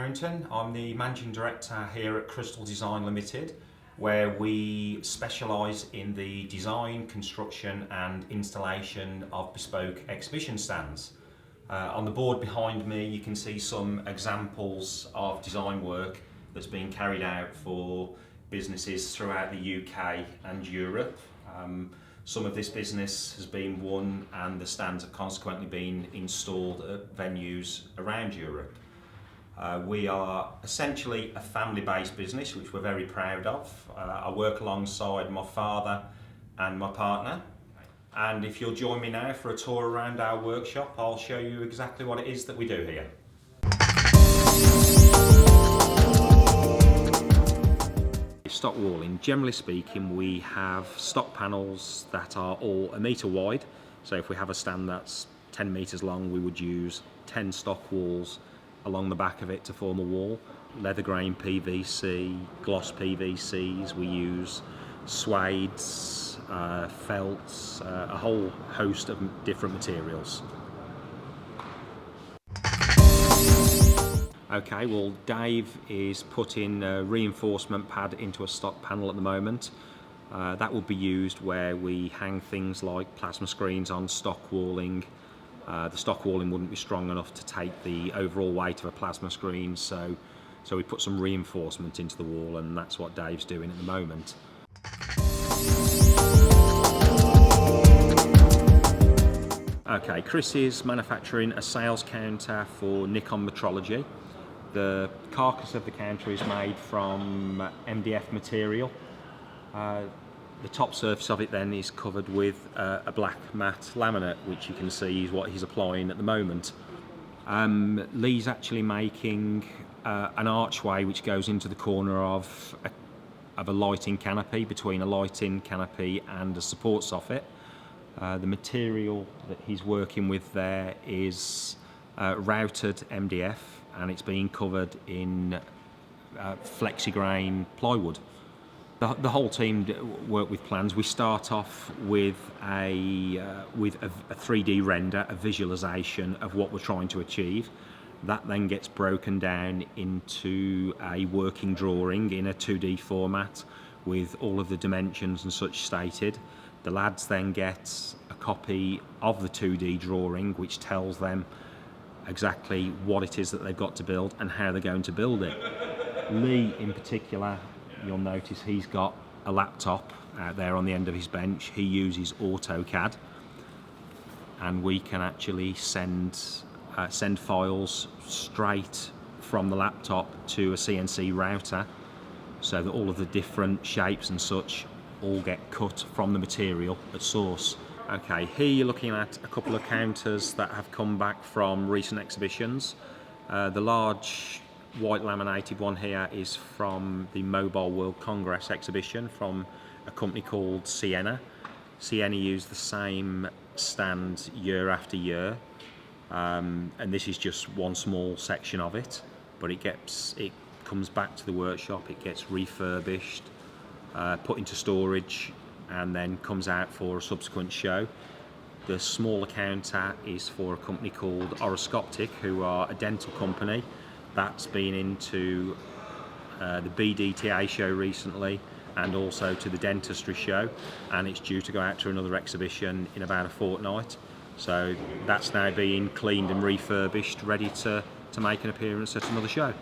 Cherrington. I'm the Managing Director here at Crystal Design Ltd, where we specialise in the design, construction and installation of bespoke exhibition stands. On the board behind me you can see some examples of design work that's been carried out for businesses throughout the UK and Europe. Some of this business has been won and the stands have consequently been installed at venues around Europe. We are essentially a family-based business, which we're very proud of. I work alongside my father and my partner. And if you'll join me now for a tour around our workshop, I'll show you exactly what it is that we do here. Stock walling, generally speaking, we have stock panels that are all 1 metre wide. So if we have a stand that's 10 metres long, we would use 10 stock walls along the back of it to form a wall. Leather grain PVC, gloss PVCs, we use suedes, felts, a whole host of different materials. Okay, well Dave is putting a reinforcement pad into a stock panel at the moment. That will be used where we hang things like plasma screens on stock walling. The stock walling wouldn't be strong enough to take the overall weight of a plasma screen, so we put some reinforcement into the wall, and that's what Dave's doing at the moment. Okay, Chris is manufacturing a sales counter for Nikon metrology. The carcass of the counter is made from MDF material. The top surface of it then is covered with a black matte laminate, which you can see is what he's applying at the moment. Lee's actually making an archway which goes into the corner of a lighting canopy, between a lighting canopy and a support soffit. The material that he's working with there is routed MDF, and it's being covered in flexigrain plywood. The whole team work with plans. We start off with a 3D render, a visualization of what we're trying to achieve. That then gets broken down into a working drawing in a 2D format with all of the dimensions and such stated. The lads then get a copy of the 2D drawing, which tells them exactly what it is that they've got to build and how they're going to build it. Lee in particular, you'll notice he's got a laptop out there on the end of his bench. He uses AutoCAD, and we can actually send files straight from the laptop to a CNC router, so that all of the different shapes and such all get cut from the material at source. Okay, here you're looking at a couple of counters that have come back from recent exhibitions. The large white laminated one here is from the Mobile World Congress exhibition from a company called Sienna. Sienna use the same stand year after year, and this is just one small section of it, but it comes back to the workshop, it gets refurbished, put into storage, and then comes out for a subsequent show. The smaller counter is for a company called Oroscoptic, who are a dental company that's been into the BDTA show recently and also to the dentistry show, and it's due to go out to another exhibition in about a fortnight. So that's now being cleaned and refurbished, ready to make an appearance at another show.